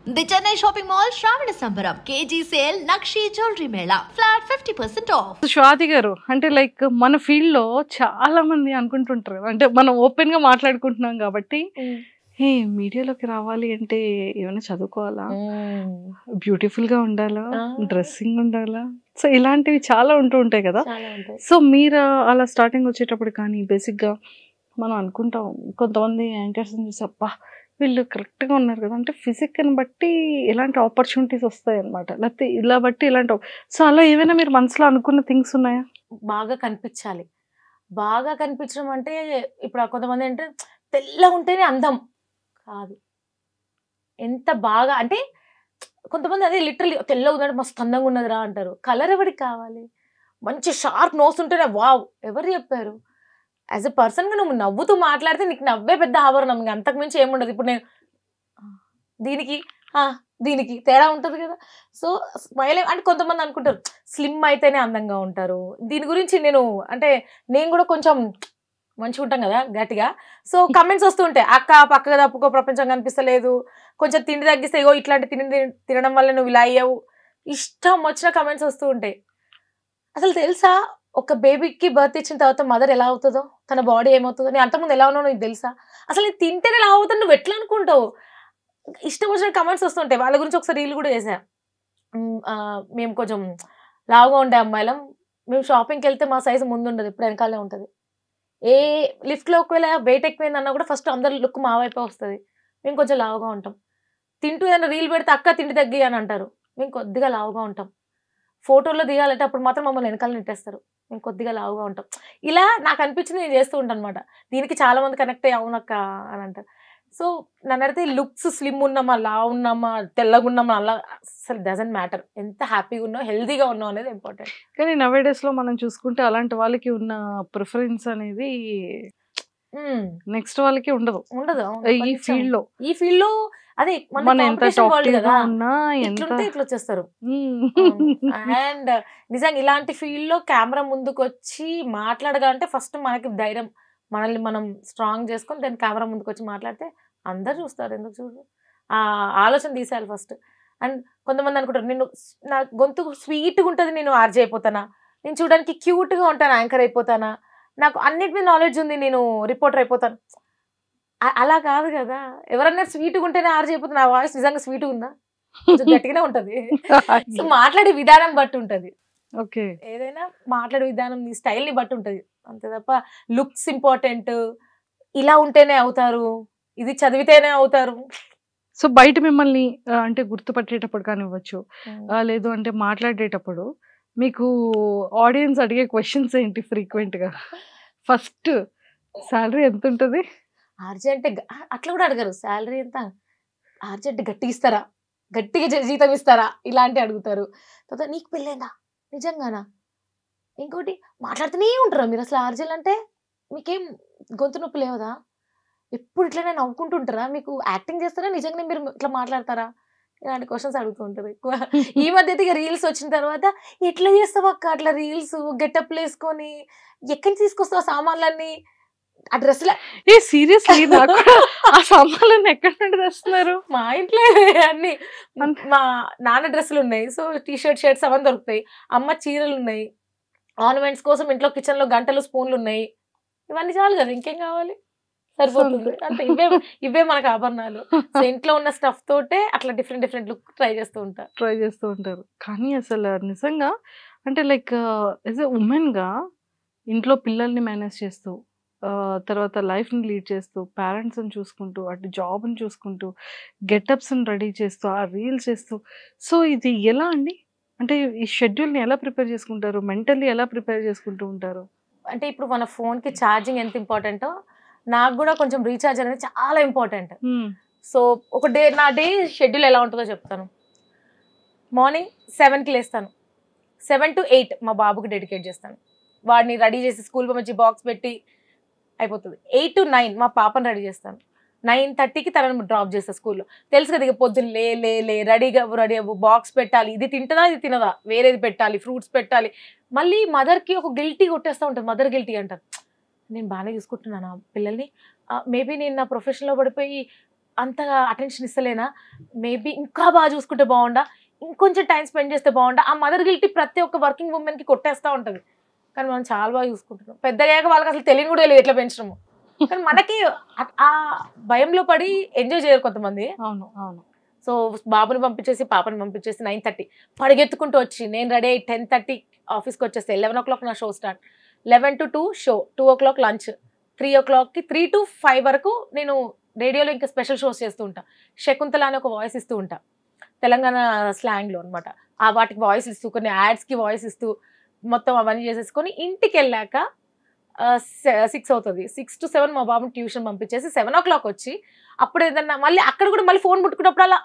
The Chennai shopping mall శ్రావణ సంబరం KG sale nakshi jewellery Mela flat 50% of. Swathi గారు అంటే లైక్ మన ఫీల్డ్ లో చాలా మంది అనుకుంటుంటారు, అంటే మనం ఓపెన్ గా మాట్లాడుకుంటున్నాం కాబట్టి ఏ మీడియాలోకి రావాలి అంటే ఏమైనా చదువుకోవాలా, బ్యూటిఫుల్ గా ఉండాలా, డ్రెస్సింగ్ ఉండాలా, సో ఇలాంటివి చాలా ఉంటూ ఉంటాయి కదా. సో మీరు అలా స్టార్టింగ్ వచ్చేటప్పుడు కానీ బేసిక్ గా మనం అనుకుంటాం, కొంతమంది యాంకర్స్ చూసి అబ్బా వీళ్ళు కరెక్ట్గా ఉన్నారు కదా, అంటే ఫిజిక్ని బట్టి ఇలాంటి ఆపర్చునిటీస్ వస్తాయి అనమాట, లేకపోతే ఇలా బట్టి ఇలాంటి. సో అలా ఏమైనా మీరు మనసులో అనుకున్న థింగ్స్ ఉన్నాయా? బాగా కనిపించాలి, బాగా కనిపించడం అంటే ఇప్పుడు కొంతమంది అంటే తెల్లగా ఉంటేనే అందం కాదు, ఎంత బాగా అంటే కొంతమంది అదే లిటరల్లీ తెల్లగా ఉన్నట్టు మస్తు అందంగా ఉన్నదిరా అంటారు. కలర్ ఎవరికి కావాలి? మంచి షార్ప్ నోస్ ఉంటేనే వావ్, ఎవరు చెప్పారు? యాజ్ ఎ పర్సన్గా నువ్వు నవ్వుతూ మాట్లాడితే నీకు నవ్వే పెద్ద ఆభరణం, ఇంకా అంతకుమించి ఏముండదు. ఇప్పుడు నేను దీనికి దీనికి తేడా ఉంటుంది కదా. సో స్మైల్ అంటే కొంతమంది అనుకుంటారు స్లిమ్ అయితేనే అందంగా ఉంటారు. దీని గురించి నేను కూడా కొంచెం మంచిగా ఉంటాం కదా గట్టిగా. సో కమెంట్స్ వస్తూ ఉంటాయి, అక్క పక్కగా తప్పుకో ప్రపంచం కనిపిస్తలేదు, కొంచెం తిండి తగ్గిస్తే ఇగో ఇట్లాంటి తినడం వల్ల నువ్వు ఇలా అయ్యావు, ఇష్టం వచ్చిన కమెంట్స్ వస్తూ ఉంటాయి. అసలు తెలుసా ఒక బేబీకి బర్త్ ఇచ్చిన తర్వాత మదర్ ఎలా అవుతుందో, తన బాడీ ఏమవుతుందో, నేను అంతకుముందు ఎలా ఉన్నావు నీకు తెలుసా, అసలు నేను తింటేనే ఎలా అవుతాను నువ్వు ఎట్లా అనుకుంటావు, ఇష్టం వచ్చిన కమెంట్స్ వస్తుంటాయి. వాళ్ళ గురించి ఒకసారి రీల్ కూడా చేశా. మేము కొంచెం లావుగా ఉండే అమ్మాయిలం, మేము షాపింగ్కి వెళ్తే మా సైజు ముందు ఉండదు, ఇప్పుడు వెనకాలే ఉంటుంది. ఏ లిఫ్ట్లో ఒకవేళ వెయిట్ ఎక్కువైందన్నా కూడా ఫస్ట్ అందరి లుక్ మా వైపే వస్తుంది. మేము కొంచెం లావుగా ఉంటాం. తింటూ ఏదైనా రీల్ పెడితే అక్క తిండి తగ్గి అని అంటారు, మేము కొద్దిగా లావుగా ఉంటాం. ఫోటోలో దిగాలంటే అప్పుడు మాత్రం మమ్మల్ని వెనకాల నెట్టేస్తారు, మేము కొద్దిగా లావుగా ఉంటాం. ఇలా నాకు అనిపించింది నేను చేస్తూ ఉంటాను అనమాట. దీనికి చాలా మంది కనెక్ట్ అయ్యి అవునక్క అని అంటారు. సో నన్ను అడిగితే లుక్స్ స్లిమ్ ఉన్నామా, లావు ఉన్నామా, తెల్లగా ఉన్నామా, అలా అసలు డజంట్ మ్యాటర్. ఎంత హ్యాపీగా ఉన్నావు, హెల్తీగా ఉన్నావు అనేది ఇంపార్టెంట్. కానీ నవేడేస్ లో మనం చూసుకుంటే అలాంటి వాళ్ళకి ఉన్న ప్రిఫరెన్స్ అనేది నెక్స్ట్ వాళ్ళకి ఉండదు. ఈ ఫీల్డ్ లో అదే మన ఎంత టాక్టివ్ గా ఉన్నా ఇట్లా వచ్చేస్తారు. అండ్ నిజంగా ఇలాంటి ఫీల్డ్ లో కెమెరా ముందుకు వచ్చి మాట్లాడగాలంటే ఫస్ట్ మనకి ధైర్యం, మనల్ని మనం స్ట్రాంగ్ చేసుకొని దాని కెమెరా ముందుకు వచ్చి మాట్లాడితే అందరు చూస్తారు. ఎందుకు చూడు, ఆ ఆలోచన తీసేయాలి ఫస్ట్. అండ్ కొంతమంది అనుకుంటారు నేను నా గొంతు స్వీట్గా ఉంటుంది, నేను ఆర్జే అయిపోతానా, నేను చూడడానికి క్యూట్గా ఉంటాను యాంకర్ అయిపోతానా, నాకు అన్నిటి మీద నాలెడ్జ్ ఉంది నేను రిపోర్టర్ అయిపోతాను, అలా కాదు కదా. ఎవరన్నా స్వీట్గా ఉంటేనే ఆర్జే అయిపోతుంది, నా వాయిస్ నిజంగా స్వీట్గా ఉందా, కొంచెం గట్టిగానే ఉంటుంది. సో మాట్లాడే విధానం బట్టి ఉంటుంది, ఏదైనా మాట్లాడే విధానం నీ స్టైల్ని బట్టి ఉంటుంది అంతే తప్ప లుక్స్ ఇంపార్టెంట్, ఇలా ఉంటేనే అవుతారు, ఇది చదివితేనే అవుతారు. సో బయట మిమ్మల్ని అంటే గుర్తుపట్టేటప్పుడు కానివ్వచ్చు, లేదు అంటే మాట్లాడేటప్పుడు మీకు ఆడియన్స్ అడిగే క్వశ్చన్స్ ఏంటి ఫ్రీక్వెంట్ గా? ఫస్ట్ శాలరీ ఎంత ఉంటుంది? ఆర్జే అంటే అట్లా కూడా అడగరు, శాలరీ ఎంత, ఆర్జే అంటే గట్టిగా ఇస్తారా, గట్టిగా జీతం ఇస్తారా, ఇలాంటి అడుగుతారు. తర్వాత నీకు పెళ్ళైందా, నిజంగానా, ఇంకోటి మాట్లాడుతూనే ఉంటారా మీరు, అసలు ఆర్జేలు అంటే మీకేం గొంతు నొప్పి లేవదా, ఎప్పుడు ఇట్లా నవ్వుకుంటుంటారా, మీకు యాక్టింగ్ చేస్తారా, నిజంగానే మీరు ఇట్లా మాట్లాడతారా, ఇలాంటి క్వశ్చన్స్ అడుగుతూ ఉంటారు ఎక్కువ. ఈ మధ్య అయితే ఇక రీల్స్ వచ్చిన తర్వాత ఎట్లా చేస్తావు అక్క అట్లా రీల్స్, గెటప్లు వేసుకొని ఎక్కడి తీసుకొస్తావు సామాన్లన్నీ, ఆ డ్రెస్సులు సీరియస్లీ ఆ సామాన్లన్నీ ఎక్కడి నుండి తెస్తున్నారు? మా ఇంట్లో అన్ని మా నాన్న డ్రెస్సులు ఉన్నాయి, సో టీషర్ట్ షర్ట్స్ అవన్నీ దొరుకుతాయి, అమ్మ చీరలు ఉన్నాయి, ఆర్నమెంట్స్ కోసం ఇంట్లో కిచెన్ లో గంటలు స్పూన్లు ఉన్నాయి, ఇవన్నీ చాలు కదా, ఇంకేం కావాలి, సరిపోతుంది అంటే ఇవే మనకు ఆభరణాలు. సో ఇంట్లో ఉన్న స్టఫ్ తోటే అట్లా డిఫరెంట్ లుక్ ట్రై చేస్తూ ఉంటారు. కానీ అసలు నిజంగా అంటే లైక్ యాజ్ ఎ ఉమెన్ గా ఇంట్లో పిల్లల్ని మేనేజ్ చేస్తూ, తర్వాత లైఫ్ని లీడ్ చేస్తూ, పేరెంట్స్ని చూసుకుంటూ, అటు జాబ్ని చూసుకుంటూ, గెటప్స్ని రెడీ చేస్తూ, ఆ రీల్స్ చేస్తూ, సో ఇది ఎలా అండి, అంటే ఈ షెడ్యూల్ని ఎలా ప్రిపేర్ చేసుకుంటారు, మెంటల్లీ ఎలా ప్రిపేర్ చేసుకుంటూ ఉంటారు? అంటే ఇప్పుడు మన ఫోన్కి ఛార్జింగ్ ఎంత ఇంపార్టెంటో నాకు కూడా కొంచెం రీఛార్జ్ అనేది చాలా ఇంపార్టెంట్. సో నా డే షెడ్యూల్ ఎలా ఉంటుందో చెప్తాను. మార్నింగ్ 7కి లేస్తాను, 7 to 8 మా బాబుకి డెడికేట్ చేస్తాను, వాడిని రెడీ చేసి స్కూల్ పంపించి బాక్స్ పెట్టి అయిపోతుంది. 8 to 9 మా పాపను రెడీ చేస్తాను, 9:30కి తనను డ్రాప్ చేస్తాను స్కూల్లో. తెలుసు కదా ఇక పొద్దున్న రెడీ అవ్వు, బాక్స్ పెట్టాలి, ఇది తింటుందా ఇది తినదా, వేరేది పెట్టాలి, ఫ్రూట్స్ పెట్టాలి. మళ్ళీ మదర్కి ఒక గిల్టీ కొట్టేస్తూ ఉంటుంది, మదర్ గిల్టీ అంటారు, నేను బాగానే చూసుకుంటున్నాను పిల్లల్ని, మేబీ నేను నా ప్రొఫెషన్లో పడిపోయి అంతగా అటెన్షన్ ఇస్తలేనా, మేబీ ఇంకా బాగా చూసుకుంటే బాగుండా, ఇంకొంచెం టైం స్పెండ్ చేస్తే బాగుండా. ఆ మదర్ గిల్టీ ప్రతి ఒక్క వర్కింగ్ ఉమెన్ కి కొట్టేస్తూ ఉంటుంది. కానీ మనం చాలా బాగా చూసుకుంటున్నాం. పెద్దయ్యాక వాళ్ళకి అసలు తెలియని కూడా తెలియదు ఎట్లా పెంచడము. కానీ మనకి ఆ భయంలో పడి ఎంజాయ్ చేయరు కొంతమంది. అవును అవును. సో బాబుని పంపించేసి పాపని పంపించేసి 9:30 పరిగెత్తుకుంటూ వచ్చి నేను రెడీ అయ్యి 10:30 ఆఫీస్కి వచ్చేస్తే 11 o'clock నా show start, 11 to 2 show, 2 o'clock lunch, 3 o'clockకి 3 to 5 వరకు నేను రేడియోలో ఇంకా స్పెషల్ షోస్ చేస్తూ ఉంటా. శకుంతల అని ఒక వాయిస్ ఇస్తూ ఉంటా తెలంగాణ స్లాంగ్లో అనమాట. ఆ వాటికి వాయిస్ ఇస్తూ, కొన్ని యాడ్స్కి వాయిస్ ఇస్తూ మొత్తం అవన్నీ చేసేసుకొని ఇంటికి వెళ్ళాక 6 అవుతుంది. 6 to 7 మా బాబుని ట్యూషన్ పంపించేసి 7 o'clock వచ్చి అప్పుడు ఏదన్నా మళ్ళీ అక్కడ కూడా మళ్ళీ ఫోన్ పుట్టుకున్నప్పుడు అలా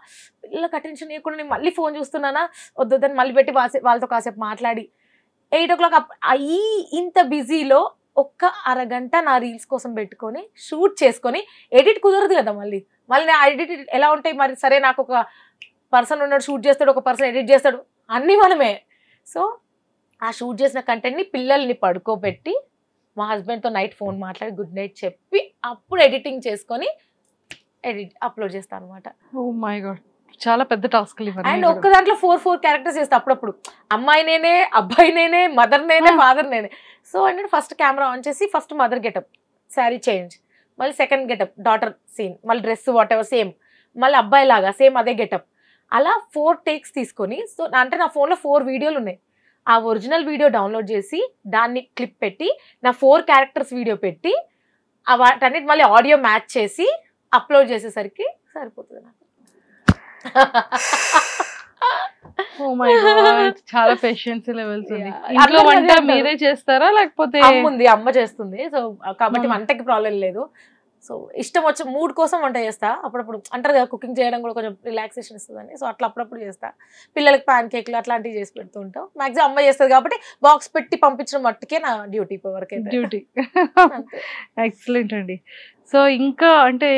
పిల్లలకు అటెన్షన్ ఇవ్వకుండా నేను మళ్ళీ ఫోన్ చూస్తున్నానా వద్దని మళ్ళీ పెట్టి వాళ్ళతో కాసేపు మాట్లాడి 8 o'clock అయ్యి ఇంత బిజీలో ఒక్క అరగంట నా రీల్స్ కోసం పెట్టుకొని షూట్ చేసుకొని, ఎడిట్ కుదరదు కదా మళ్ళీ నా ఎడిట్ ఎలా ఉంటాయి మరి. సరే నాకు ఒక పర్సన్ ఉన్నాడు షూట్ చేస్తాడు, ఒక పర్సన్ ఎడిట్ చేస్తాడు, అన్నీ మనమే. సో ఆ షూట్ చేసిన కంటెంట్ని పిల్లల్ని పడుకోబెట్టి మా హస్బెండ్తో నైట్ ఫోన్ మాట్లాడి గుడ్ నైట్ చెప్పి అప్పుడు ఎడిటింగ్ చేసుకొని అప్లోడ్ చేస్తాను అనమాట. ఓ మై గాడ్, చాలా పెద్ద టాస్క్. అండ్ ఒక్క దాంట్లో 4 క్యారెక్టర్స్ చేస్తా అప్పుడప్పుడు. అమ్మాయి నేనే, అబ్బాయి నేనే, మదర్ నేనే, ఫాదర్ నేనే. సో అంటే ఫస్ట్ కెమెరా ఆన్ చేసి first mother getup, sari change, మళ్ళీ సెకండ్ గెటప్ డాటర్ సీన్, మళ్ళీ డ్రెస్ వాట్ ఎవర్ సేమ్, మళ్ళీ అబ్బాయి లాగా సేమ్ అదే గెటప్. అలా 4 takes తీసుకొని, సో అంటే నా ఫోన్లో 4 వీడియోలు ఉన్నాయి. ఆ ఒరిజినల్ వీడియో డౌన్లోడ్ చేసి దాన్ని క్లిప్ పెట్టి నా 4 క్యారెక్టర్స్ వీడియో పెట్టి వాటన్నిటి మళ్ళీ ఆడియో మ్యాచ్ చేసి అప్లోడ్ చేసేసరికి సరిపోతుంది నాకు. ఓ మై గాడ్, చాలా పేషెన్స్ లెవెల్స్ ఉంది. ఇంట్లో వంట మీరే చేస్తారా లేకపోతే అమ్మ చేస్తుంది? సో కాబట్టి వంటకి ప్రాబ్లం లేదు. సో ఇష్టం వచ్చే మూడ్ కోసం వంట చేస్తా. అప్పుడప్పుడు అంటారు కదా కుకింగ్ చేయడం కూడా కొంచెం రిలాక్సేషన్ ఇస్తుందని, సో అట్లా అప్పుడప్పుడు చేస్తా. పిల్లలకి ప్యాన్ కేక్లు అట్లాంటివి చేసి పెడుతూ ఉంటాం. మ్యాక్సిమం అమ్మ చేస్తుంది కాబట్టి బాక్స్ పెట్టి పంపించడం మట్టుకే నా డ్యూటీ వరకు. డ్యూటీ. ఎక్సలెంట్ అండి. సో ఇంకా అంటే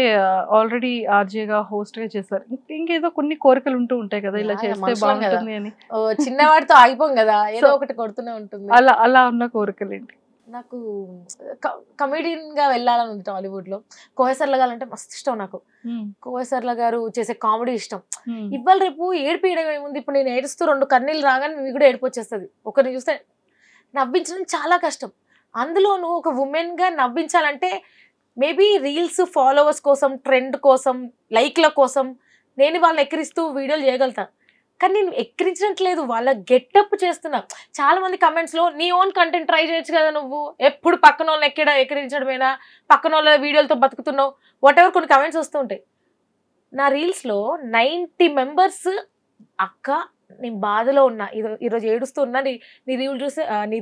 ఆల్రెడీ ఆర్జేగా హోస్ట్గా చేశారు, ఇంకేదో కొన్ని కోరికలు ఉంటూ ఉంటాయి కదా, ఇలా చేస్తే బాగుంటుంది అని. చిన్నవాడితో ఆగిపోం కదా, ఏదో ఒకటి కొడుతూనే ఉంటుంది. అలా ఉన్న కోరికలు ఏంటి? నాకు కమెడియన్ గా వెళ్ళాలని ఉంది టాలీవుడ్ లో. కోయసర్ల గారు అంటే మస్తు ఇష్టం నాకు. కోయసర్ల గారు చేసే కామెడీ ఇష్టం. ఇవాళ రేపు ఏడిపియడం ఏముంది, ఇప్పుడు నేను ఏడుస్తూ 2 కన్నీళ్ళు రాగానే మీకు కూడా ఏడుపు వచ్చేస్తుంది. ఒకరిని చూస్తే నవ్వించడం చాలా కష్టం. అందులోనూ ఒక ఉమెన్ గా నవ్వించాలంటే మేబీ రీల్స్ ఫాలోవర్స్ కోసం, ట్రెండ్ కోసం, లైక్ల కోసం నేను వాళ్ళని ఎక్కిరిస్తూ వీడియోలు చేయగలుగుతా. కానీ నేను ఎక్కిరించట్లేదు, వాళ్ళ గెటప్ చేస్తున్నా. చాలా మంది కమెంట్స్ లో నీ ఓన్ కంటెంట్ ట్రై చేయొచ్చు కదా, నువ్వు ఎప్పుడు పక్కన వాళ్ళని ఎక్కిరించడమేనా, పక్కన వాళ్ళ వీడియోలతో బతుకుతున్నావు, వాట్ ఎవర్ కొన్ని కమెంట్స్ వస్తూ ఉంటాయి. నా రీల్స్ లో 90 members అక్క నేను బాధలో ఉన్నా, ఈరోజు ఏడుస్తున్నా, నీ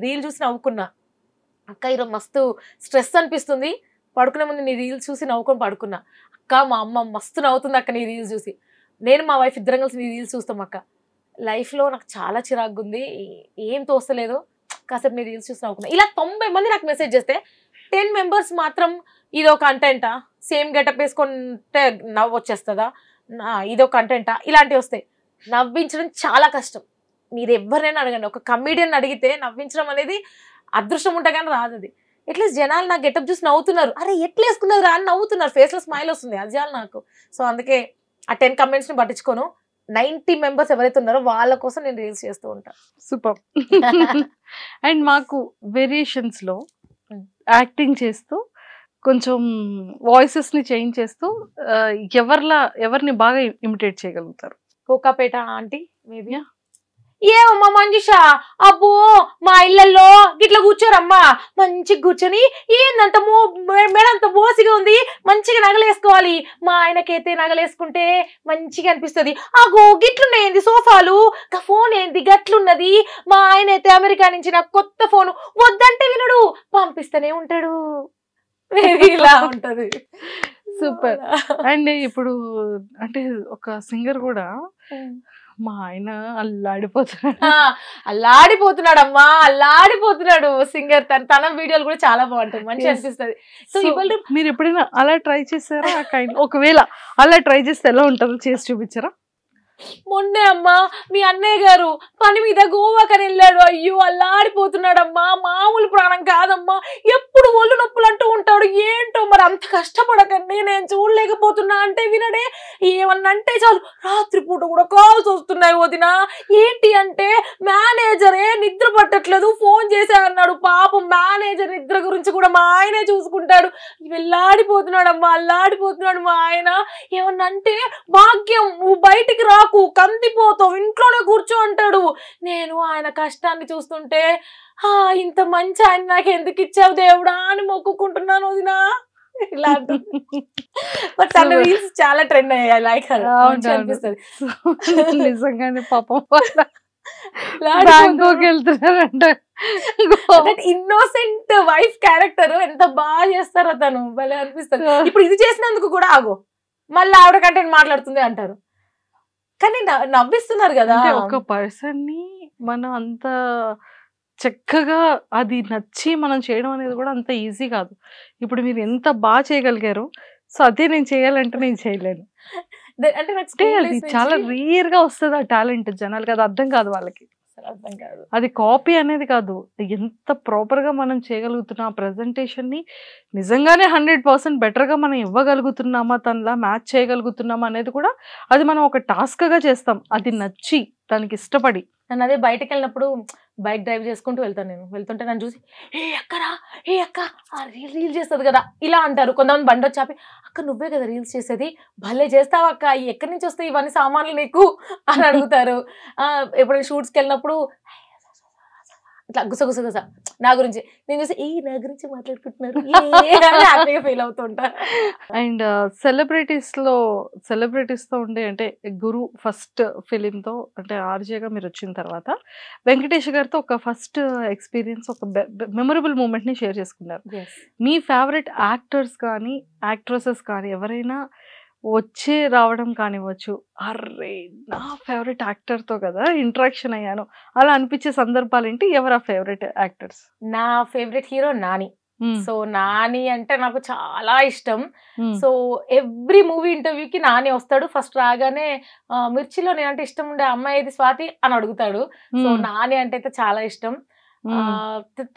రీల్ చూసి నవ్వుకున్నా అక్క, ఈరోజు మస్తు స్ట్రెస్ అనిపిస్తుంది, పడుకునే ముందు నీ రీల్స్ చూసి నవ్వుకొని పడుకున్నా అక్క, మా అమ్మ మస్తు నవ్వుతుంది అక్క నీ రీల్స్ చూసి, నేను మా వైఫ్ ఇద్దరం కలిసి నీ రీల్స్ చూస్తాం అక్క, లైఫ్లో నాకు చాలా చిరాగ్గా ఉంది, ఏం తోస్తలేదు, కాసేపు నీ రీల్స్ చూసి నవ్వుకున్నా. ఇలా 90 మంది నాకు మెసేజ్ చేస్తే 10 members మాత్రం ఇదో కంటెంటా, సేమ్ గెటప్ వేసుకుంటే నవ్వు వచ్చేస్తుందా, ఇదో కంటెంటా, ఇలాంటివి వస్తాయి. నవ్వించడం చాలా కష్టం. మీరు ఎవరైనా అడగండి, ఒక కమెడియన్ అడిగితే నవ్వించడం అనేది అదృష్టం ఉంటే కానీ రాదు. అది ఎట్లీస్ట్ జనాలు నా గెటప్ చూసి నవ్వుతున్నారు, అరే ఎట్లా వేసుకున్నారు రా అని నవ్వుతున్నారు, ఫేస్లో స్మైల్ వస్తుంది, అది చాలు నాకు. సో అందుకే ఆ 10 commentsని పట్టించుకోను. 90 members ఎవరైతే ఉన్నారో వాళ్ళ కోసం నేను రీల్స్ చేస్తూ ఉంటాను. సూపర్. అండ్ మాకు వేరియేషన్స్ లో యాక్టింగ్ చేస్తూ కొంచెం వాయిసెస్ ని చేంజ్ చేస్తూ ఎవరిని బాగా ఇమిటేట్ చేయగలుగుతారు? Kokapet aunty maybe. ఏమమ్మా మంజుష, అబ్బో మా ఇళ్లలో గిట్లా కూర్చోరమ్మా, మంచిగా కూర్చొని ఏందంత మేడంత బోసిగా ఉంది, మంచిగా నగలేసుకోవాలి, మా ఆయనకైతే నగలేసుకుంటే మంచిగా అనిపిస్తుంది, అగో గిట్లున్నాయింది సోఫాలు, ఫోన్ ఏంది గట్లున్నది, మా ఆయన అయితే అమెరికా నుంచి నాకు కొత్త ఫోను వద్దంటే వినడు, పంపిస్తూనే ఉంటాడు, ఇలా ఉంటది. సూపర్. అండ్ ఇప్పుడు అంటే ఒక సింగర్ కూడా మా ఆయన అల్లాడిపోతున్నాడు అమ్మా, అల్లాడిపోతున్నాడు సింగర్. తన వీడియోలు కూడా చాలా బాగుంటాయి, మంచిగా అనిపిస్తుంది. సో ఇవాళ మీరు ఎప్పుడైనా అలా ట్రై చేస్తారా? ఒకవేళ అలా ట్రై చేస్తే ఎలా ఉంటుందో చేసి చూపించారా? మొన్నే అమ్మా మీ అన్నయ్య గారు పని మీద గోవాకని వెళ్ళాడు, అయ్యో అల్లాడిపోతున్నాడమ్మా, మామూలు ప్రాణం కాదమ్మా, ఎప్పుడు ఒళ్ళు నొప్పులు అంటూ ఉంటాడు, ఏంటో మరి అంత కష్టపడకండి నేను చూడలేకపోతున్నా అంటే వినడే, ఏమన్నా అంటే చాలు రాత్రిపూట కూడా కాల్స్ వస్తున్నాయి వదిన, ఏంటి అంటే మేనేజరే నిద్ర పట్టట్లేదు ఫోన్ చేసా అన్నాడు, పాపం మేనేజర్ నిద్ర గురించి కూడా మా ఆయనే చూసుకుంటాడు, వెళ్ళాడిపోతున్నాడమ్మా అల్లాడిపోతున్నాడు మా ఆయన, ఏమన్నా అంటే భాగ్యం నువ్వు బయటికి రాకు కందిపోతావు ఇంట్లోనే కూర్చో అంటాడు. నేను ఆయన కష్టాన్ని చూస్తుంటే ఇంత మంచి ఆయన నాకు ఎందుకు ఇచ్చావు దేవుడా అని మొక్కుకుంటున్నాను వదినా. ఇలా బట్ తన రీల్స్ చాలా ట్రెండ్ అయ్యాయి, లైక్ అనిపిస్తుంది నిజంగానే పాపం బ్యాంకాక్ వెళ్తున్నారంట. ఇన్నోసెంట్ వైఫ్ క్యారెక్టర్ ఎంత బాగా చేస్తారో తను, భలే అనిపిస్తుంది. ఇప్పుడు ఇది చేసినందుకు కూడా ఆగో మళ్ళీ ఆవిడ కంటెంట్ మాట్లాడుతుంది అంటారు, కానీ నవ్విస్తున్నారు కదా. ఒక పర్సన్ ని మనం అంత చక్కగా అది నచ్చి మనం చేయడం అనేది కూడా అంత ఈజీ కాదు. ఇప్పుడు మీరు ఎంత బాగా చేయగలిగారో, సో అదే నేను చేయాలంటే నేను చేయలేను. అంటే అది చాలా రేర్ గా వస్తుంది ఆ టాలెంట్ జనాలకి, అది అర్థం కాదు వాళ్ళకి, అర్థం కాదు. అది కాపీ అనేది కాదు, ఎంత ప్రాపర్ గా మనం చేయగలుగుతున్నాం ఆ ప్రెజెంటేషన్ ని, నిజంగానే 100% బెటర్ గా మనం ఇవ్వగలుగుతున్నామా, తనలా మ్యాచ్ చేయగలుగుతున్నామా అనేది కూడా అది మనం ఒక టాస్క్ గా చేస్తాం, అది నచ్చి దానికి ఇష్టపడి. నన్ను అదే బయటకు వెళ్ళినప్పుడు బైక్ డ్రైవ్ చేసుకుంటూ వెళ్తాను, నేను వెళ్తుంటే నన్ను చూసి ఏ అక్కరా ఏ అక్క రీల్ చేస్తుంది కదా ఇలా అంటారు. కొంతమంది బండి వచ్చాపి అక్క నువ్వే కదా రీల్స్ చేసేది, భలే చేస్తావు అక్క, ఎక్కడి నుంచి వస్తాయి ఇవన్నీ సామాన్లు నీకు అని అడుగుతారు. ఎప్పుడైనా షూట్స్కి వెళ్ళినప్పుడు ఇట్లా గుసగుసగుస నా గురించి నేను చూసి నా గురించి మాట్లాడుకుంటున్నారు ఫీల్ అవుతుంటా. అండ్ సెలబ్రిటీస్ తో ఉండే అంటే గురు ఫస్ట్ ఫిలిం తో అంటే ఆర్జేగా మీరు వచ్చిన తర్వాత వెంకటేష్ గారితో ఒక ఫస్ట్ ఎక్స్పీరియన్స్, ఒక మెమొరబుల్ మూమెంట్ ని షేర్ చేసుకున్నారు. మీ ఫేవరెట్ యాక్టర్స్ కానీ యాక్ట్రెసెస్ కానీ ఎవరైనా వచ్చి రావడం కానివ్వచ్చు, అర్రే నా ఫేవరెట్ యాక్టర్ తో కదా ఇంటరాక్షన్ అయ్యాను అలా అనిపించే సందర్భాలు ఏంటి? ఎవరు ఆ ఫేవరెట్ యాక్టర్స్? నా favourite hero Nani. So Nani అంటే నాకు చాలా ఇష్టం. సో ఎవ్రీ మూవీ ఇంటర్వ్యూకి నాని వస్తాడు, ఫస్ట్ రాగానే మిర్చిలో నేనంటే ఇష్టం ఉండే అమ్మాయి ఏది స్వాతి అని అడుగుతాడు. సో నాని అంటే అయితే చాలా ఇష్టం.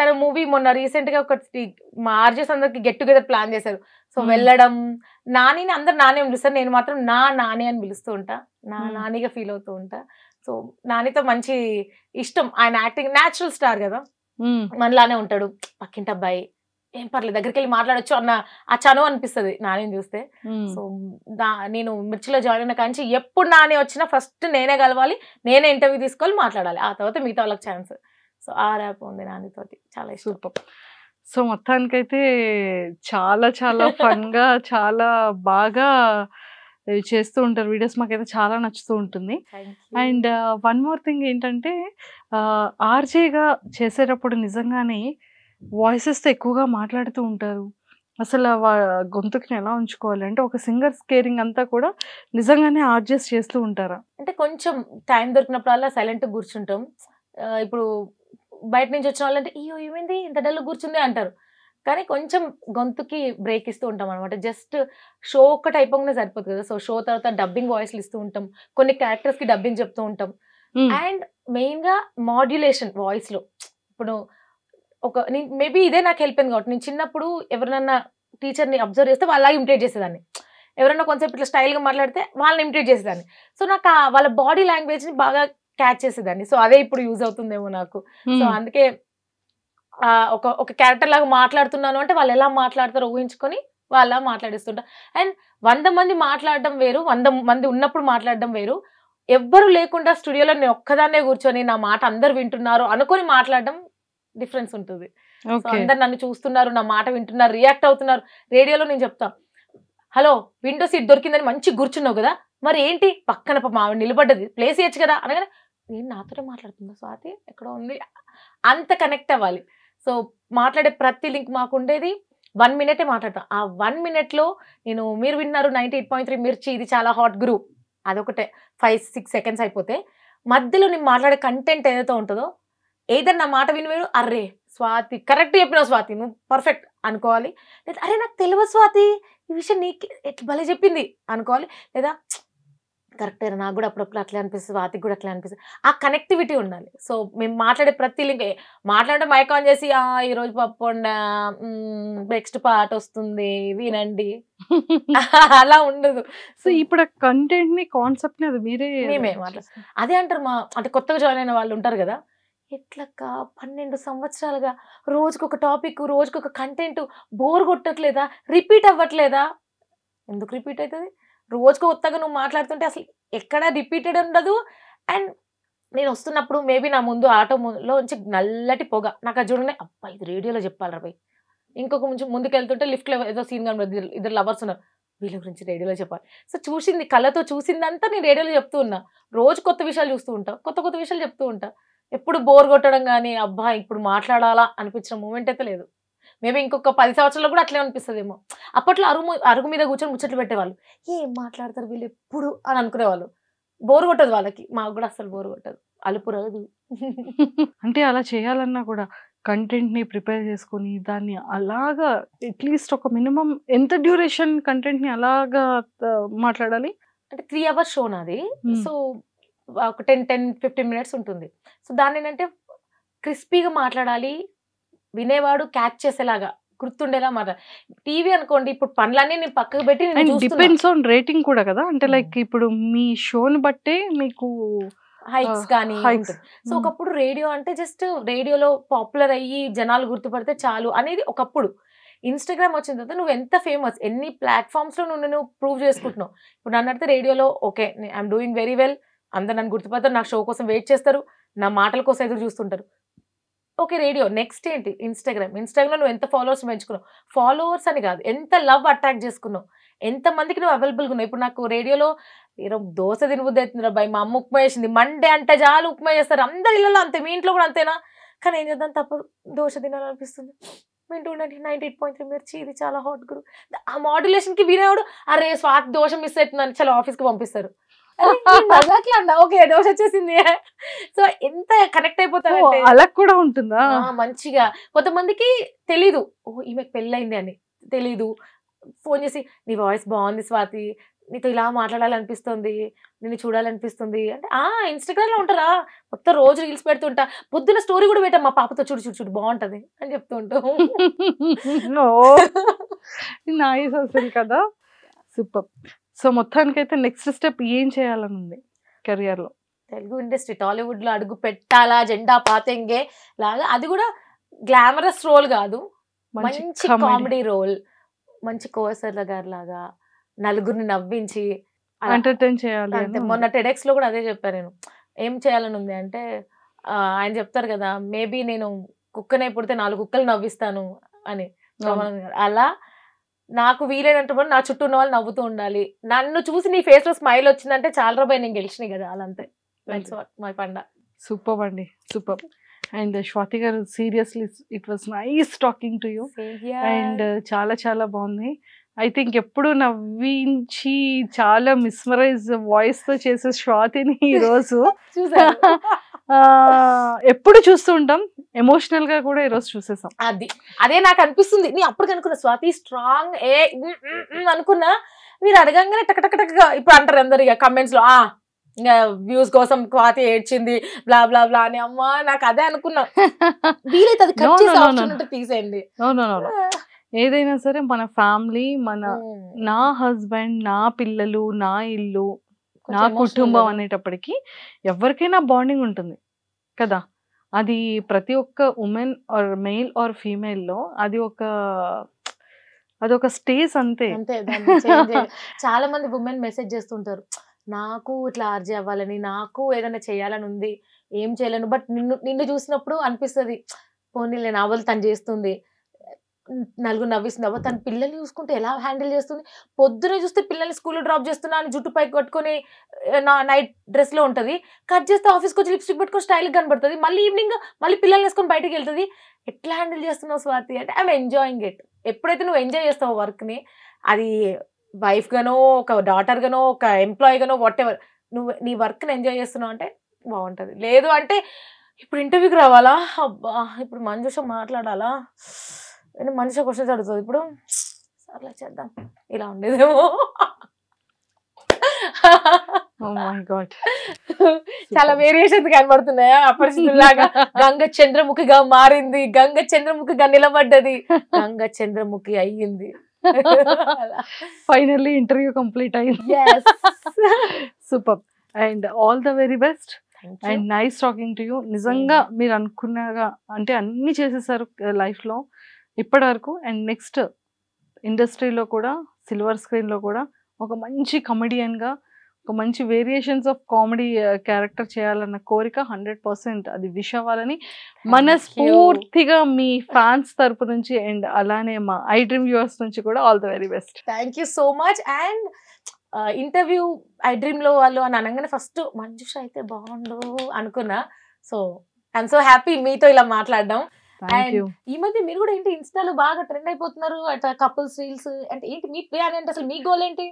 తన మూవీ మొన్న రీసెంట్ గా ఒకటి మా ఆర్జెస్ అందరికి గెట్ టుగెదర్ ప్లాన్ చేశారు. సో వెళ్ళడం, నానిని అందరు నాని అని పిలుస్తారు, నేను మాత్రం నాని అని పిలుస్తూ ఉంటా, నానిగా ఫీల్ అవుతూ ఉంటా. సో నానితో మంచి ఇష్టం, ఆయన యాక్టింగ్ న్యాచురల్ స్టార్ కదా, మనలానే ఉంటాడు, పక్కింటి అబ్బాయి ఏం పర్లేదు దగ్గరికి వెళ్ళి మాట్లాడొచ్చు అన్న ఆ చనువు అనిపిస్తుంది నానిని చూస్తే. సో నేను మిర్చిలో జాయిన్ అయిన కానీ ఎప్పుడు నాని వచ్చినా ఫస్ట్ నేనే కలవాలి, నేనే ఇంటర్వ్యూ తీసుకోవాలి, మాట్లాడాలి, ఆ తర్వాత మిగతా వాళ్ళకి ఛాన్స్. సో ఆ ర్యాప్ ఉంది నానితోటి, చాలా ఇష్టం. సూపర్. సో మొత్తానికైతే చాలా చాలా ఫన్ గా చాలా బాగా చేస్తూ ఉంటారు వీడియోస్, మాకైతే చాలా నచ్చుతూ ఉంటుంది. అండ్ వన్ మోర్ థింగ్ ఏంటంటే ఆర్జేగా చేసేటప్పుడు నిజంగానే వాయిసెస్తో ఎక్కువగా మాట్లాడుతూ ఉంటారు, అసలు గొంతుకుని ఎలా ఉంచుకోవాలి అంటే ఒక సింగర్ కేరింగ్ అంతా కూడా నిజంగానే ఆర్జెస్ చేస్తూ ఉంటారా? అంటే కొంచెం టైం దొరికినప్పుడల్లా సైలెంట్ కూర్చుంటాం. ఇప్పుడు బయట నుంచి వచ్చిన వాళ్ళంటే అయ్యో ఏమైంది ఇంత డల్ కూర్చుంది అంటారు, కానీ కొంచెం గొంతుకి బ్రేక్ ఇస్తూ ఉంటాం అనమాట. జస్ట్ షో ఒక్కటి అయిపోగానే సరిపోతుంది కదా. సో షో తర్వాత డబ్బింగ్ వాయిస్లు ఇస్తూ ఉంటాం, కొన్ని క్యారెక్టర్స్ కి డబ్బింగ్ చెప్తూ ఉంటాం. అండ్ మెయిన్ గా మాడ్యులేషన్ వాయిస్ లో, ఇప్పుడు మేబీ ఇదే నాకు హెల్ప్ అయింది కాబట్టి నేను చిన్నప్పుడు ఎవరినన్నా టీచర్ని అబ్జర్వ్ చేస్తే వాళ్ళ ఇమిటేట్ చేసేదాన్ని, ఎవరైనా కొంచెం ఇట్లా స్టైల్గా మాట్లాడితే వాళ్ళని ఇమిటేట్ చేసేదాన్ని. సో నాకు వాళ్ళ బాడీ లాంగ్వేజ్ని బాగా క్యాచ్ చేసేదాన్ని. సో అదే ఇప్పుడు యూజ్ అవుతుందేమో నాకు. సో అందుకే ఒక క్యారెక్టర్ లాగా మాట్లాడుతున్నాను అంటే వాళ్ళు ఎలా మాట్లాడతారో ఊహించుకొని వాళ్ళ మాట్లాడిస్తుంటా. అండ్ 100 మంది మాట్లాడడం వేరు, 100 మంది ఉన్నప్పుడు మాట్లాడడం వేరు, ఎవ్వరు లేకుండా స్టూడియోలో నేను ఒక్కదాన్నే కూర్చొని నా మాట అందరు వింటున్నారు అనుకొని మాట్లాడడం డిఫరెన్స్ ఉంటుంది. సో అందరు నన్ను చూస్తున్నారు, నా మాట వింటున్నారు, రియాక్ట్ అవుతున్నారు. రేడియోలో నేను చెప్తా, హలో విండో సీట్ దొరికిందని మంచి కూర్చున్నావు కదా, మరి ఏంటి పక్కన మావిడ నిలబడ్డది ప్లేస్ ఇయచ్చు కదా అనగానే నేను నాతోనే మాట్లాడుతుందా స్వాతి ఎక్కడ ఉంది, అంత కనెక్ట్ అవ్వాలి. సో మాట్లాడే ప్రతి లింక్ మాకు ఉండేది 1 minute మాట్లాడతాం. ఆ 1 minute నేను మీరు విన్నారు 98.3 మిర్చి, ఇది చాలా హాట్ గ్రూప్, అదొకటే 5-6 seconds అయిపోతే మధ్యలో నేను మాట్లాడే కంటెంట్ ఏదైతే ఉంటుందో ఏదైనా నా మాట వినివేడు అర్రే స్వాతి కరెక్ట్ చెప్పినావు స్వాతి నువ్వు పర్ఫెక్ట్ అనుకోవాలి, లేదా అరే నాకు తెలియదు స్వాతి ఈ విషయం నీకు ఎట్లా భలే చెప్పింది అనుకోవాలి, లేదా కరెక్టే, నాకు కూడా అప్పుడప్పుడు అట్లా అనిపిస్తుంది, వాతికి కూడా అట్లా అనిపిస్తుంది. ఆ కనెక్టివిటీ ఉండాలి. సో మేము మాట్లాడే ప్రతి లింక్ మాట్లాడే మైక్ ఆన్ చేసి ఈరోజు పప్పు వండా, నెక్స్ట్ పాట వస్తుంది వినండి అలా ఉండదు. సో ఇప్పుడు ఆ కంటెంట్ ని కాన్సెప్ట్ ని అది మీరే మేమే అదే అంటారు అంటే కొత్తగా జాయిన్ అయిన వాళ్ళు ఉంటారు కదా, ఎట్లక్క 12 సంవత్సరాలుగా రోజుకొక టాపిక్, రోజుకొక కంటెంట్, బోర్ కొట్టట్లేదా, రిపీట్ అవ్వట్లేదా? ఎందుకు రిపీట్ అవుతుంది? రోజుకు కొత్తగా నువ్వు మాట్లాడుతుంటే అసలు ఎక్కడా రిపీటెడ్ ఉండదు. అండ్ నేను వస్తున్నప్పుడు మేబీ నా ముందు ఆటోలోంచి నల్లటి పొగ, నాకు అది చూడనే అబ్బా ఇది రేడియోలో చెప్పాలి రా భయ్. ఇంకొక ముందుకు వెళ్తుంటే లిఫ్ట్లో ఏదో సీన్ కనబడి ఇద్దరు లవర్స్ ఉన్నారు, వీళ్ళ గురించి రేడియోలో చెప్పాలి. సో చూసింది కళ్ళతో చూసిందంతా నేను రేడియోలో చెప్తూ ఉన్నా. రోజు కొత్త విషయాలు చూస్తూ ఉంటా, కొత్త కొత్త విషయాలు చెప్తూ ఉంటా. ఎప్పుడు బోర్ కొట్టడం కానీ అబ్బా ఇప్పుడు మాట్లాడాలా అనిపించిన మూమెంట్ అయితే లేదు. మేబీ ఇంకొక 10 సంవత్సరాలు కూడా అట్లే అనిపిస్తుందేమో. అప్పట్లో అరుగు మీద కూర్చొని ముచ్చట్లు పెట్టేవాళ్ళు, ఏం మాట్లాడతారు వీళ్ళు ఎప్పుడు అని అనుకునేవాళ్ళు. బోర్ కొట్టదు వాళ్ళకి, మాకు కూడా అసలు బోర్ కొట్టదు, అలుపు రాదు. అంటే అలా చేయాలన్నా కూడా కంటెంట్ ని ప్రిపేర్ చేసుకొని దాన్ని అలాగా అట్లీస్ట్ ఒక మినిమం ఎంత డ్యూరేషన్ కంటెంట్ ని అలాగా మాట్లాడాలి? అంటే 3 hours షో నాది. సో ఒక 10-15 minutes ఉంటుంది. సో దాన్ని ఏంటంటే క్రిస్పీగా మాట్లాడాలి, వినేవాడు క్యాచ్ చేసేలాగా గుర్తుండేలా మాట్లాడాలి. టీవీ అనుకోండి ఇప్పుడు పనులన్నీ నేను పక్కకు పెట్టి డిపెండ్స్ ఆన్ రేటింగ్ కూడా కదా, అంటే లైక్ ఇప్పుడు మీ షోని బట్టే మీకు హైక్స్ కానీ. సో ఒకప్పుడు రేడియో అంటే జస్ట్ రేడియోలో పాపులర్ అయ్యి జనాలు గుర్తుపడితే చాలు అనేది ఒకప్పుడు. ఇన్స్టాగ్రామ్ వచ్చిన తర్వాత నువ్వు ఎంత ఫేమస్, ఎన్ని ప్లాట్ఫామ్స్ లో నువ్వు ప్రూవ్ చేసుకుంటున్నావు. ఇప్పుడు నన్ను అడిగితే రేడియోలో okay I'm doing very well, అందరు నన్ను గుర్తుపడతారు, నా షో కోసం వెయిట్ చేస్తారు, నా మాటల కోసం ఎదురు చూస్తుంటారు. ఓకే రేడియో, నెక్స్ట్ ఏంటి ఇన్స్టాగ్రామ్. ఇన్స్టాగ్రామ్ నువ్వు ఎంత ఫాలోవర్స్ పెంచుకున్నావు, ఫాలోవర్స్ అని కాదు ఎంత లవ్ అట్రాక్ట్ చేసుకున్నావు, ఎంతమందికి నువ్వు అవైలబుల్గా ఉన్నావు. ఇప్పుడు నాకు రేడియోలో దోశ తినబుద్ధి అవుతుంది రా బాయ్, మా అమ్మ ఉప్మా చేసింది, మండే అంటే చాలు ఉప్మా చేస్తారు, అందరి ఇళ్ళలో అంతే, మీ ఇంట్లో కూడా అంతేనా? కానీ ఏం చేద్దాం తప్పదు, దోశ తినాలనిపిస్తుంది. వింటూ ఉండండి 98.3 మిర్చి, ఇది చాలా హాట్ గురు. ఆ మాడ్యులేషన్కి వినేవాడు అరే స్వాతి దోశ మిస్ అవుతుందని చాలా ఆఫీస్కి పంపిస్తారు. ఓకే దోశ వచ్చేసింది. సో ఎంత కనెక్ట్ అయిపోతారు అలా కూడా ఉంటుందా మంచిగా. కొంతమందికి తెలీదు ఈమెకు పెళ్ళయింది అని తెలీదు, ఫోన్ చేసి నీ వాయిస్ బాగుంది స్వాతి, నీతో ఇలా మాట్లాడాలనిపిస్తుంది, నిన్ను చూడాలనిపిస్తుంది అంటే ఇన్స్టాగ్రామ్ లో ఉంటారా మొత్తం రోజు రీల్స్ పెడుతుంటా, పొద్దున స్టోరీ కూడా పెట్టా మా పాపతో చూడు చూడు చూడు బాగుంటది అని చెప్తూ ఉంటాం. నైస్ అసలు కదా, సూపర్. సో మొత్తానికైతే నెక్స్ట్ స్టెప్ ఏం చేయాలని ఉంది కెరియర్ లో? తెలుగు ఇండస్ట్రీ టాలీవుడ్ లో అడుగు పెట్టాలా, జెండా పాతెంగే లాగా, అది కూడా గ్లామరస్ రోల్ కాదు, మంచి కామెడీ రోల్, మంచి కోసర్ల గారి లాగా నలుగురిని నవ్వించి ఎంటర్టైన్ చేయాలి. మొన్న టెడెక్స్ లో కూడా అదే చెప్పాను నేను, ఏం చేయాలని ఉంది అంటే ఆయన చెప్తారు కదా మేబీ నేను కుక్కనే పుడితే 4 కుక్కలు నవ్విస్తాను అని. అలా నాకు వీలైనంత నా చుట్టూ ఉన్న వాళ్ళు నవ్వుతూ ఉండాలి, నన్ను చూసి నీ ఫేస్ లో స్మైల్ వచ్చిందంటే చాలా రూపాయి నేను గెలిచినాయి కదా, అలా అంతే. మై పండ. సూపర్ అండి, సూపర్. అండ్ స్వాతి గారు seriously it was nice talking to you. And చాలా చాలా బాగుంది. ఐ థింక్ ఎప్పుడు నవ్వించి చాలా మిస్మరైజ్ వాయిస్ తో చేసే స్వాతిని ఈరోజు ఎప్పుడు చూస్తూ ఉంటాం, ఎమోషనల్ గా కూడా ఈరోజు చూసేసాం. అదే నాకు అనిపిస్తుంది. నేను అప్పుడు కనుక్కున్నా స్వాతి స్ట్రాంగ్ అనుకున్నా, మీరు అడగంగానే టకటకటగా ఇప్పుడు అంటారు అందరు ఇక కమెంట్స్ లో ఇంకా వ్యూస్ కోసం స్వాతి ఏడ్చింది బ్లా బ్లా బ్లా అని. అమ్మా నాకు అదే అనుకున్నా, వీలైతే అది కట్ చేసే ఆప్షన్ ఉంటే తీసేయండి. ఏదైనా సరే మన ఫ్యామిలీ, నా హస్బెండ్, నా పిల్లలు, నా ఇల్లు, నా కుటుంబం అనేటప్పటికి ఎవరికైనా బాండింగ్ ఉంటుంది కదా. అది ప్రతి ఒక్క women are male or female లో అదొక స్టేజ్ అంతే. చాలా మంది ఉమెన్ మెసేజ్ చేస్తుంటారు, నాకు ఇట్లా ఆర్జే అవ్వాలని, నాకు ఏదైనా చేయాలని ఉంది, ఏం చేయలేను. బట్ నిన్ను చూసినప్పుడు అనిపిస్తుంది పోనీ నా వల్ల తను చేస్తుంది, నలుగురు నవ్విస్తుంది, అవ్వ తన పిల్లల్ని చూసుకుంటే ఎలా హ్యాండిల్ చేస్తుంది. పొద్దునే చూస్తే పిల్లల్ని స్కూల్లో డ్రాప్ చేస్తున్నా అని జుట్టు పైకి కట్టుకొని నైట్ డ్రెస్ లో ఉంటుంది, కట్ చేస్తే ఆఫీస్కి వచ్చి లిప్స్టిక్ పెట్టుకొని స్టైల్గా కనబడుతుంది, మళ్ళీ ఈవినింగ్ మళ్ళీ పిల్లల్ని వేసుకొని బయటకు వెళ్తుంది. ఎట్లా హ్యాండిల్ చేస్తున్నావు స్వాతి అంటే ఐఎమ్ ఎంజాయింగ్ ఇట్. ఎప్పుడైతే నువ్వు ఎంజాయ్ చేస్తావు వర్క్ని, అది వైఫ్ గానో ఒక డాటర్ గానో ఒక ఎంప్లాయీ గానో వాట్ ఎవర్, నువ్వు నీ వర్క్ని ఎంజాయ్ చేస్తున్నావు అంటే బాగుంటుంది. లేదు అంటే ఇప్పుడు ఇంటర్వ్యూకి రావాలా, అబ్బా ఇప్పుడు మంజుష మాట్లాడాలా, మనిషి క్వశ్చన్స్ అడుగుతుంది, ఇప్పుడు సర్లే చేద్దాం ఇలా ఉండేదేమో. Oh my God. చాలా వేరియేషన్స్ కనబడుతున్నాయా అపరిచితులాగా. గంగ చంద్రముఖిగా మారింది, గంగ చంద్రముఖిగా నిలబడ్డది, గంగ చంద్రముఖి అయ్యింది. ఫైనల్లీ ఇంటర్వ్యూ కంప్లీట్ అయింది. Super and all the very best and nice talking to you. నిజంగా మీరు అనుకున్నాగా అంటే అన్ని చేసేసారు లైఫ్లో ఇప్పటి వరకు. అండ్ నెక్స్ట్ ఇండస్ట్రీలో కూడా సిల్వర్ స్క్రీన్లో కూడా ఒక మంచి కమెడియన్గా ఒక మంచి వేరియేషన్స్ ఆఫ్ కామెడీ క్యారెక్టర్ చేయాలన్న కోరిక 100% అది విష్ అవ్వాలని మనస్ఫూర్తిగా మీ ఫ్యాన్స్ తరపు నుంచి అండ్ అలానే మా ఐ డ్రీమ్ వ్యూవర్స్ నుంచి కూడా all the very best. Thank you so much. And interview I dream లో వాళ్ళు అని అనగానే ఫస్ట్ మంజుష అయితే బాగుండు అనుకున్నా. సో ఐఎమ్ సో హ్యాపీ మీతో ఇలా మాట్లాడడం. ఈ మధ్య మీరు కూడా ఏంటి ఇన్స్టాలో బాగా ట్రెండ్ అయిపోతున్నారు అట్లా కపుల్స్ రీల్స్ అంటే ఏంటి మీ ప్లాన్ అంటే అసలు మీ గోల్ ఏంటి?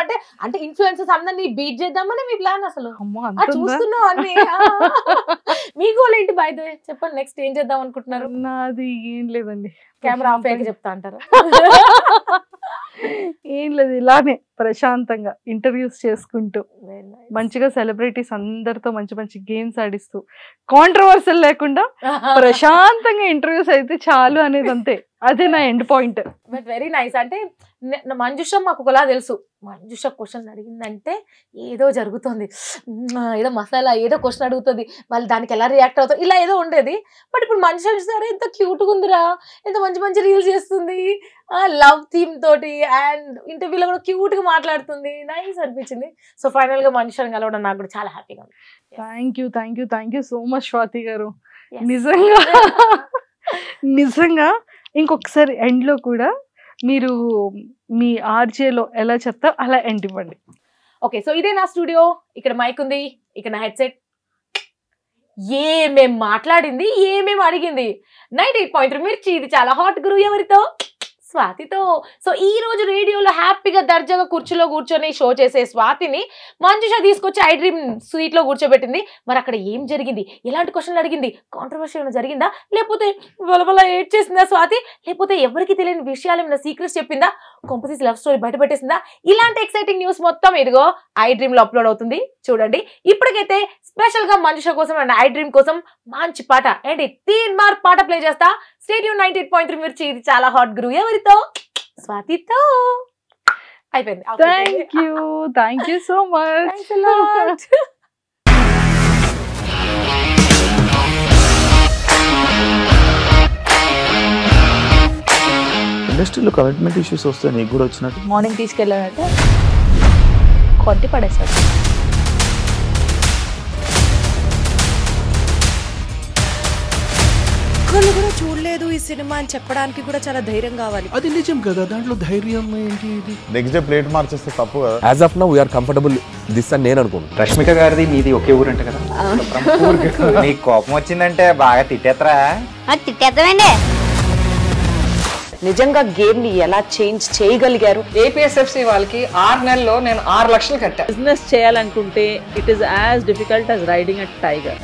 అంటే అంటే ఇన్ఫ్లుయెన్సర్స్ అందరినీ బీట్ చేద్దామని మీ ప్లాన్ అసలు చూస్తున్నావు అన్ని. మీ గోల్ ఏంటి బై ద వే చెప్పండి, నెక్స్ట్ ఏం చేద్దాం అనుకుంటున్నారు? నాది ఏం లేదండి, కెమెరా ఆఫ్ అయ్యాక చెప్తా అంటారా? ఏం లేదు, ఇలానే ప్రశాంతంగా ఇంటర్వ్యూస్ చేసుకుంటూ మంచిగా సెలబ్రిటీస్ అందరితో మంచి మంచి గేమ్స్ ఆడిస్తూ కాంట్రవర్సల్ లేకుండా ప్రశాంతంగా ఇంటర్వ్యూస్ అయితే చాలు అనేది అంతే. అదే నా end point. But very nice. అంటే మంజుష మాకు ఒకలా తెలుసు, మంజుష క్వశ్చన్ అడిగిందంటే ఏదో జరుగుతుంది, ఏదో మసాలా ఏదో క్వశ్చన్ అడుగుతుంది, మళ్ళీ దానికి ఎలా రియాక్ట్ అవుతుంది, ఇలా ఏదో ఉండేది. బట్ ఇప్పుడు మంజుష చూసారా ఎంత క్యూట్గా ఉందిరా, ఎంత మంచి మంచి రీల్స్ చేస్తుంది, లవ్ థీమ్ తోటి అండ్ ఇంటర్వ్యూలో కూడా క్యూట్ గా మాట్లాడుతుంది. నైస్ అనిపించింది. సో ఫైనల్ గా మనుషులను కలవడం నాకు కూడా చాలా హ్యాపీగా ఉంది. Thank you so much Swathi గారు. నిజంగా నిజంగా ఇంకొకసారి ఎండ్ లో కూడా మీరు మీ ఆర్జేలో ఎలా చెప్తారు అలా ఎండ్ ఇవ్వండి. ఓకే, సో ఇదే నా స్టూడియో, ఇక్కడ మైక్ ఉంది, ఇక్కడ నా హెడ్సెట్, ఏమేం మాట్లాడింది ఏమేం అడిగింది 98.3 మిర్చి. ఇది చాలా హాట్ గురు ఎవరితో? స్వాతితో. సో ఈ రోజు రేడియోలో హ్యాపీగా దర్జాగా కుర్చీలో కూర్చొని షో చేసే స్వాతిని మంజుష తీసుకొచ్చి ఐ డ్రీమ్ సీట్ లో కూర్చోబెట్టింది. మరి అక్కడ ఏం జరిగింది, ఎలాంటి క్వశ్చన్లు అడిగింది, కాంట్రవర్సీ ఏమైనా జరిగిందా, లేకపోతే వలవల ఏడ్ చేసిందా స్వాతి, లేకపోతే ఎవరికి తెలియని విషయాలు ఏమైనా సీక్రెట్స్ చెప్పిందా, కొంపతీసి లవ్ స్టోరీ బయట పెట్టేసిందా, ఇలాంటి ఎక్సైటింగ్ న్యూస్ మొత్తం ఇదిగో ఐ డ్రీమ్ లో అప్లోడ్ అవుతుంది చూడండి. ఇప్పటికైతే స్పెషల్ గా మంజుష కోసం అండ్ ఐ డ్రీమ్ కోసం మంచి పాట ఏంటి 3 మార్క్ పాట ప్లే చేస్తా. స్టే ట్యూన్ 98.3 మిర్చి. ఇది చాలా హాట్ గురు ఎవరితో? స్వాతితో. అయిపోయింది. Thank you so much. ఇండస్ట్రీలో కమిట్మెంట్ ఇష్యూస్ వస్తే నీకు కూడా వచ్చినట్టు మార్నింగ్ తీసుకెళ్ళాలంటే కొట్టి పడేసాడు. ఒక్కళ్ళు కూడా చూడలేదు ఈ సినిమా అని చెప్పడానికి కూడా చాలా ధైర్యం కావాలి. అది నిజం కదా, దాంట్లో ధైర్యం ఏంటి? ఇది నెక్స్ట్ డే ప్లేట్ మార్చేస్తే తప్పు కదా. As of now we are comfortable this అని నేను అనుకుంటున్నాను. రష్మిక గారిది మీది ఒకే ఊరు అంట కదా? నీకు కోపం వచ్చిందంటే బాగా తిట్టేత్తరా? తిట్టేద్దామండి. నిజంగా గేమ్ ని ఎలా చేంజ్ చేయగలిగారు? ఏపీఎస్ఎఫ్సి వాళ్ళకి 6 నెలల్లో నేను 6 లక్షలు కట్టా. బిజినెస్ చేయాలనుకుంటే it is as difficult as riding a tiger.